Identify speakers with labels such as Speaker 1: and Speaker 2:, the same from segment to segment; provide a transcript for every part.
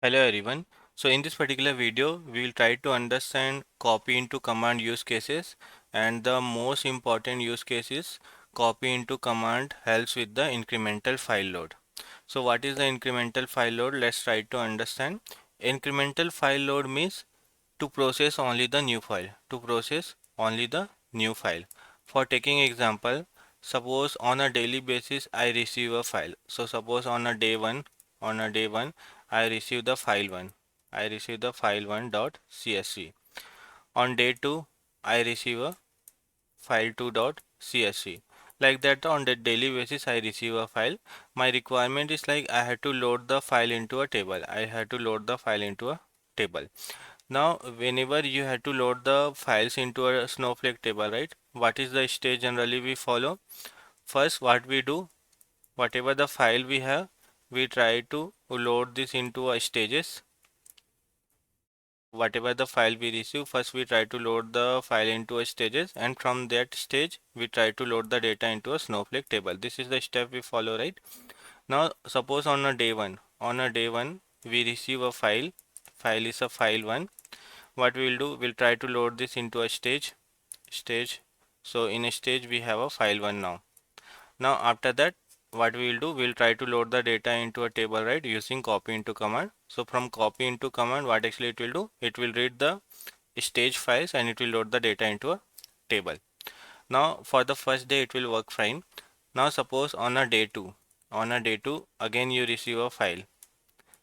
Speaker 1: Hello everyone. So in this particular video, we will try to understand copy into command use cases, and the most important use case is copy into command helps with the incremental file load. So what is the incremental file load? Let's try to understand. Incremental file load means to process only the new file. To process only the new file. For taking example, suppose on a daily basis I receive a file. So suppose on a day one, I receive the file one. I receive the file one dot csv. On day two, I receive a file 2 dot csv. Like that, on the daily basis I receive a file. My requirement is like I had to load the file into a table. I had to load the file into a table. Now whenever you had to load the files into a Snowflake table, right? What is the stage generally we follow? First what we do, whatever the file we have, we try to load this into a stages. Whatever the file we receive, first we try to load the file into a stages, and from that stage we try to load the data into a Snowflake table. This is the step we follow, right? Now suppose on a day one we receive a file is a file one. What we will do, we'll try to load this into a stage. So in a stage we have a file one now. Now after that, what we will do, we'll try to load the data into a table, right, using copy into command. So from copy into command, what actually it will do, it will read the stage files and it will load the data into a table. Now for the first day it will work fine. Now suppose on a day two again you receive a file.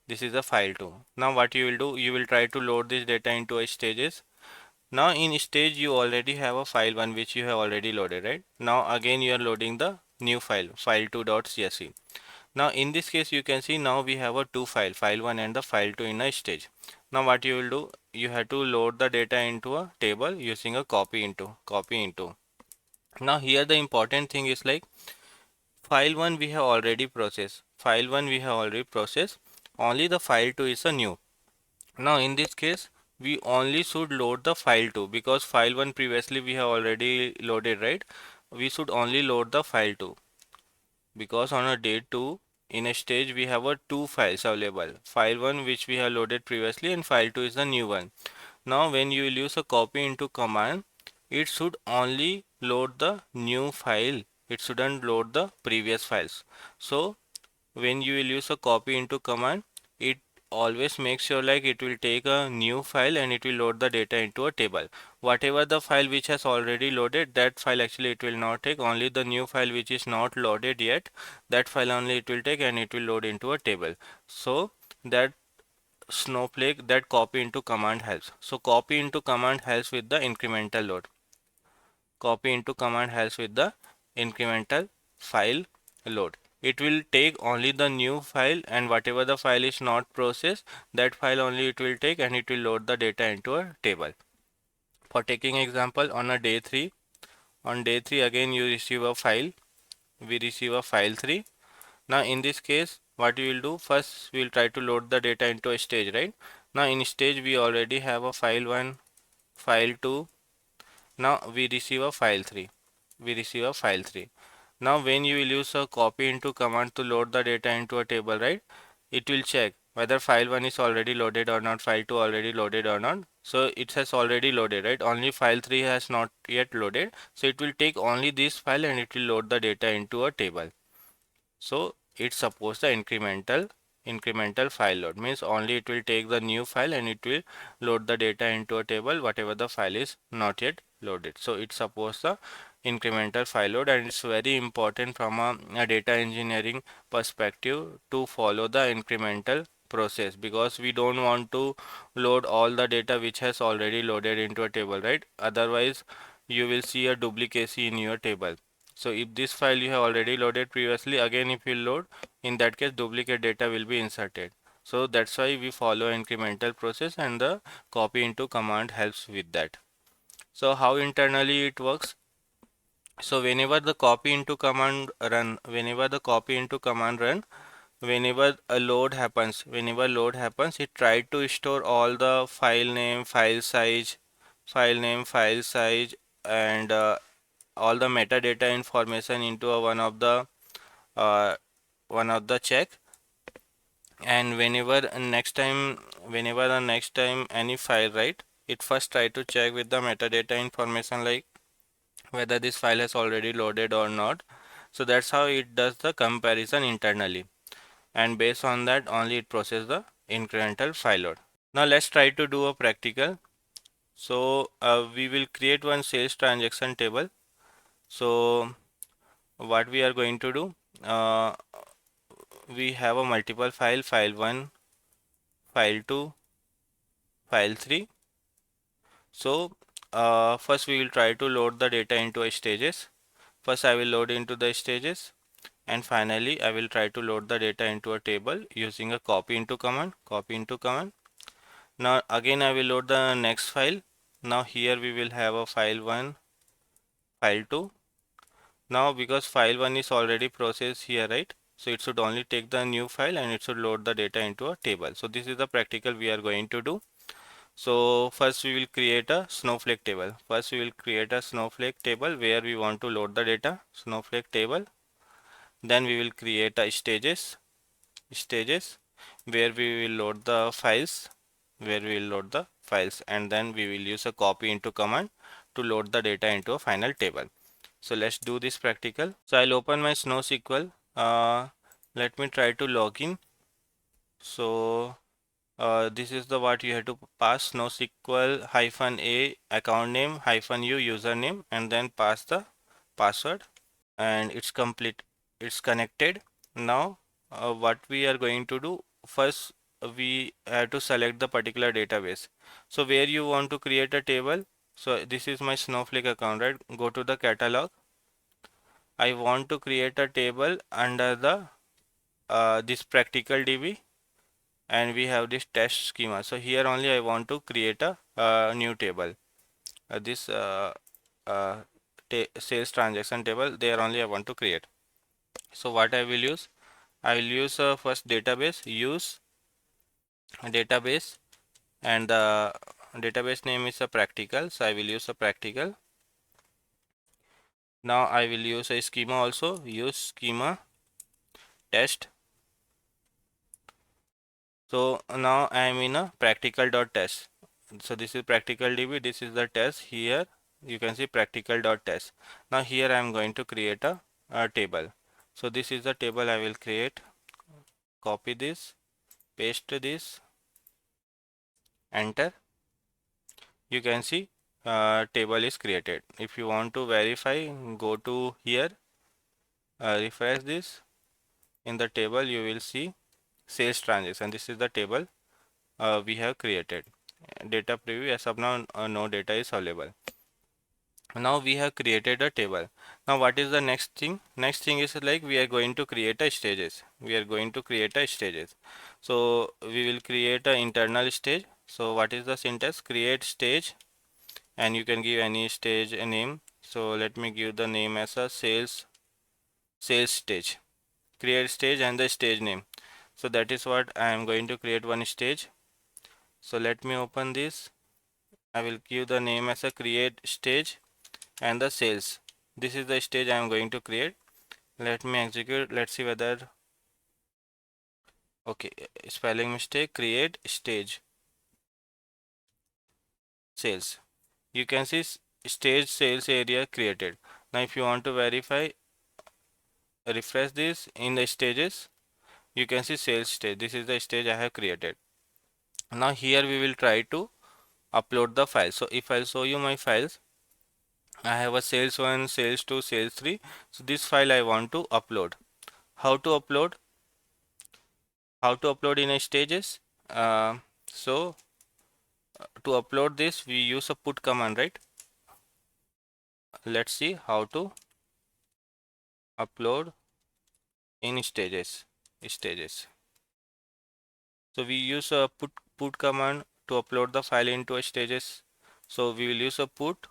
Speaker 1: This is a file 2. Now what you will do, you will try to load this data into a stages. Now in stage you already have a file 1 which you have already loaded, right? Now again you are loading the new file 2.csv. Now in this case you can see now we have a two file 1 and the file 2 in a stage. Now what you will do, you have to load the data into a table using a copy into. Now here the important thing is like file 1 we have already processed. Only the file 2 is a new. Now in this case, we only should load the file 2 because file 1 previously we have already loaded, right? We should only load the file 2 because on a day 2 in a stage we have a two files available. File 1 which we have loaded previously and file 2 is the new one. Now when you will use a copy into command, it should only load the new file. It shouldn't load the previous files. So when you will use a copy into command, it always makes sure like it will take a new file and it will load the data into a table. Whatever the file which has already loaded, that file actually it will not take. Only the new file which is not loaded yet, that file only it will take and it will load into a table. So that Snowflake, that copy into command helps. So copy into command helps with the incremental load. Copy into command helps with the incremental file load. It will take only the new file, and whatever the file is not processed, that file only it will take and it will load the data into a table. For taking example, on day 3 again you receive a file. We receive a file 3. Now in this case, what we will do, first we will try to load the data into a stage, right? Now in stage we already have a file 1, file 2. Now we receive a file 3. We receive a file 3. Now when you will use a copy into command to load the data into a table, right? It will check whether file 1 is already loaded or not, file 2 already loaded or not. So it has already loaded, right? Only file 3 has not yet loaded. So it will take only this file and it will load the data into a table. So it supports the incremental file load, means only it will take the new file and it will load the data into a table whatever the file is not yet loaded. So it supports the incremental file load, and it's very important from a data engineering perspective to follow the incremental process, because we don't want to load all the data which has already loaded into a table, right? Otherwise you will see a duplicacy in your table. So if this file you have already loaded previously, again if you load, in that case duplicate data will be inserted. So that's why we follow incremental process, and the copy into command helps with that. So how internally it works? So whenever the copy into command run, whenever load happens, it try to store all the file size, and all the metadata information into a uh, one of the check. And whenever the next time any file, right, it first try to check with the metadata information, like whether this file has already loaded or not. So that's how it does the comparison internally, and based on that only it process the incremental file load. Now let's try to do a practical. So we will create one sales transaction table. So what we are going to do, uh, we have a multiple file, file 1, file 2, file 3. So first we will try to load the data into a stages. First I will load into the stages, and finally I will try to load the data into a table using a copy into command, copy into command. Now again I will load the next file. Now here we will have a file 1, file 2. Now because file 1 is already processed here, right? So it should only take the new file and it should load the data into a table. So this is the practical we are going to do. So first we will create a Snowflake table. First we will create a Snowflake table where we want to load the data, Snowflake table. Then we will create a stages where we will load the files, and then we will use a copy into command to load the data into a final table. So let's do this practical. So I'll open my SnowSQL. Let me try to log in. So this is the what you have to pass, NoSQL -a account name -u username, and then pass the password, and it's complete. It's connected. Now what we are going to do, first we have to select the particular database. So where you want to create a table. So this is my Snowflake account, right? Go to the catalog. I want to create a table under the this practical DB, and we have this test schema. So here only I want to create a new table. This uh, sales transaction table. There only I want to create. So what I will use? I will use first database. Use database, and the database name is a practical. So I will use a practical. Now I will use a schema also. Use schema test. So now I am in a practical.test. So this is practical DB, this is the test. Here you can see practical.test. Now here I am going to create a table. So this is the table I will create. Copy this, paste this, enter. You can see table is created. If you want to verify, go to here, refresh this. In the table you will see sales transaction. This is the table we have created. Data preview, as of now no data is available. Now we have created a table. Now what is the next thing? Next thing is like we are going to create a stages. So we will create an internal stage. So what is the syntax? Create stage, and you can give any stage a name. So let me give the name as a sales stage. Create stage and the stage name. So that is what I am going to create one stage. So let me open this. I will give the name as a create stage and the sales. This is the stage I am going to create. Let me execute. Let's see whether, okay, spelling mistake. Create stage sales. You can see stage sales area created. Now if you want to verify, refresh this. In the stages you can see sales stage. This is the stage I have created. Now here we will try to upload the file. So if I'll show you my files, I have a sales 1, sales 2, sales 3. So this file I want to upload. How to upload? How to upload in a stages? So to upload this we use a put command, right? Let's see how to upload in stages. So we use a put command to upload the file into a stages. So we will use a put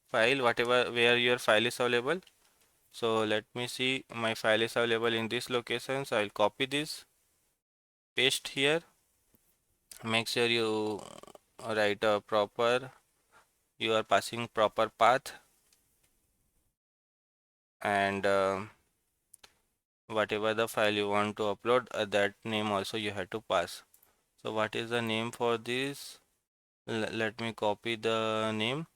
Speaker 1: file whatever where your file is available. So let me see, my file is available in this location. So I'll copy this, paste here. Make sure you write a proper, you are passing proper path, and whatever the file you want to upload, that name also you have to pass. So what is the name for this? Let me copy the name,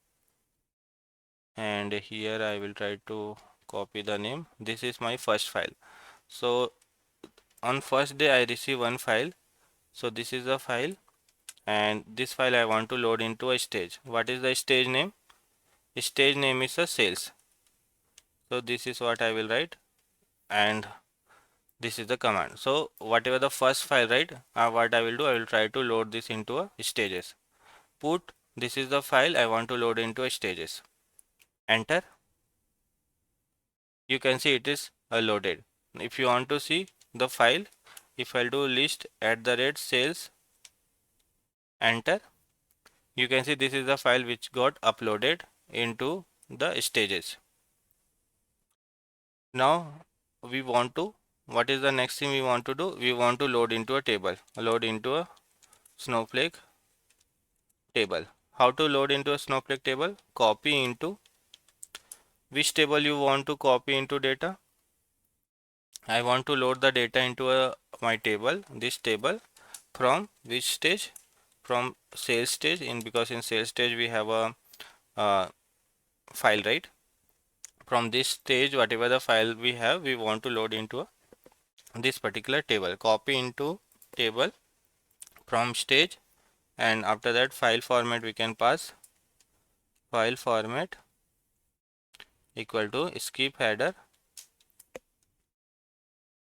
Speaker 1: and here I will try to copy the name. This is my first file. So on first day I receive one file. So this is the file, and this file I want to load into a stage. What is the stage name? Stage name is a sales. So this is what I will write, and this is the command. So whatever the first file, right, what I will do, I will try to load this into a stages. Put, this is the file I want to load into a stages. Enter. You can see it is loaded. If you want to see the file, if I'll do list at the rate sales, enter, you can see this is the file which got uploaded into the stages. Now we want to, what is the next thing we want to do? We want to load into a table, load into a Snowflake table. How to load into a Snowflake table? Copy into which table you want to copy into data. I want to load the data into my table, this table, from which stage? From sales stage, because in sales stage we have a file, right? From this stage, whatever the file we have, we want to load into this particular table. Copy into table from stage, and after that file format we can pass file format equal to skip header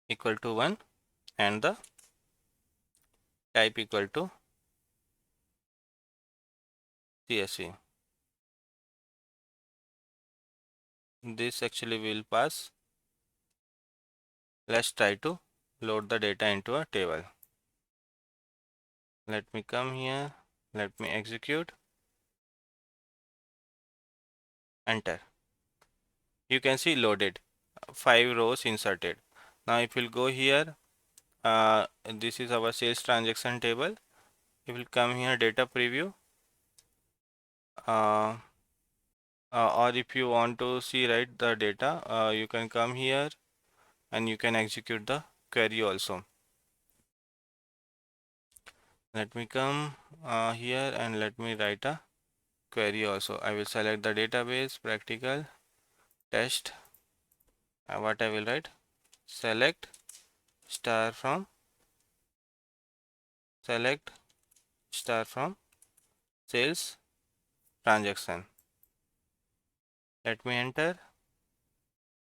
Speaker 1: equal to 1, and the type equal to CSV. This actually will pass. Let's try to load the data into a table. Let me come here, let me execute, enter. You can see loaded, 5 rows inserted. Now if we'll go here, this is our sales transaction table. If we'll come here, data preview, or if you want to see, right, the data, you can come here and you can execute the query also. Let me come here and let me write a query also. I will select the database, practical, test. What I will write? Select star from, select star from sales transaction. Let me enter.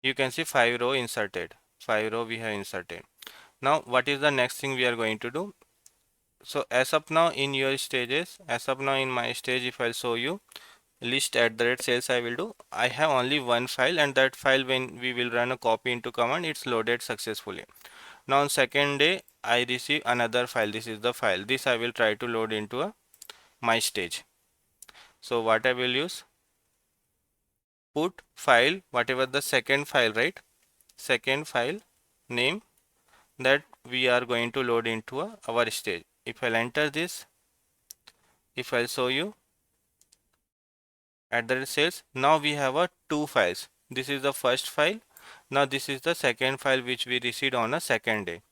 Speaker 1: You can see 5 row inserted. 5 row we have inserted. Now what is the next thing we are going to do? So as of now in your stages, as of now in my stage, if I'll show you list at the rate sales, I will do. I have only one file, and that file, when we will run a copy into command, it's loaded successfully. Now on second day I receive another file. This is the file. This I will try to load into my stage. So what I will use? Put file, whatever the second file, right? Second file name that we are going to load into our stage. If I'll enter this, if I'll show you at the rate sales, now we have two files. This is the first file. Now this is the second file which we received on a second day.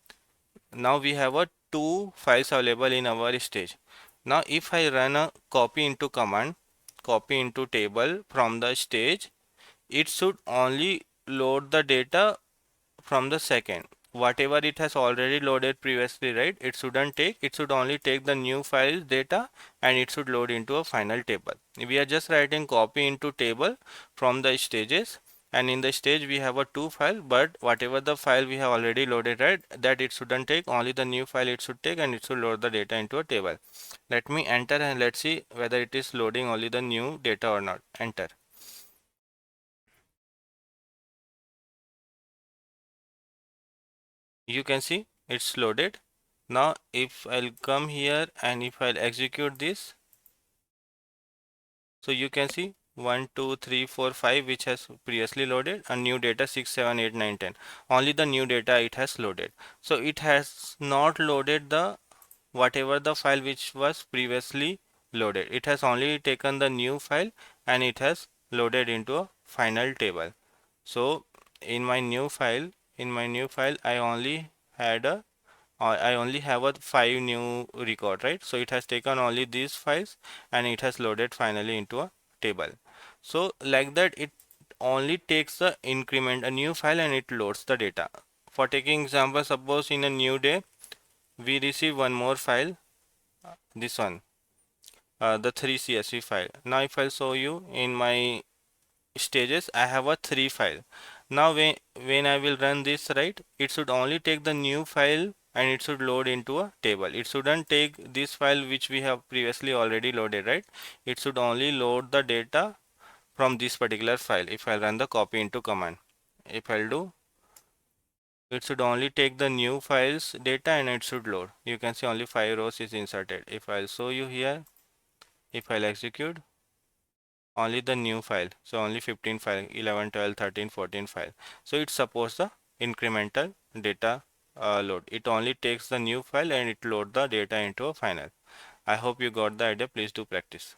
Speaker 1: Now we have two files available in our stage. Now if I run a copy into command, copy into table from the stage, it should only load the data from the second. Whatever it has already loaded previously, right, it shouldn't take, it should only take the new file data, and it should load into a final table. We are just writing copy into table from the stages, and in the stage we have a two file, but whatever the file we have already loaded, right, that it shouldn't take, only the new file it should take, and it should load the data into a table. Let me enter and let's see whether it is loading only the new data or not. Enter. You can see it's loaded. Now if I'll come here and if I'll execute this, so you can see 1 2 3 4 5 which has previously loaded, and new data 6 7 8 9 10. Only the new data it has loaded. So it has not loaded the whatever the file which was previously loaded. It has only taken the new file and it has loaded into a final table. So in my new file, in my new file I only had a I only have a 5 new record, right? So it has taken only these files and it has loaded finally into a table. So like that it only takes the increment a new file and it loads the data. For taking example, suppose in a new day we receive one more file, this one, the 3 CSV file. Now if I show you in my stages, I have a 3 file. Now when I will run this, right, it should only take the new file and it should load into a table. It shouldn't take this file which we have previously already loaded, right? It should only load the data from this particular file. If I run the copy into command, if I'll do, it should only take the new files data and it should load. You can see only 5 rows is inserted. If I'll show you here, if I'll execute, only the new file, so only 15 file, 11, 12, 13, 14 file. So it supports the incremental data load. It only takes the new file and it load the data into a final. I hope you got the idea. Please do practice.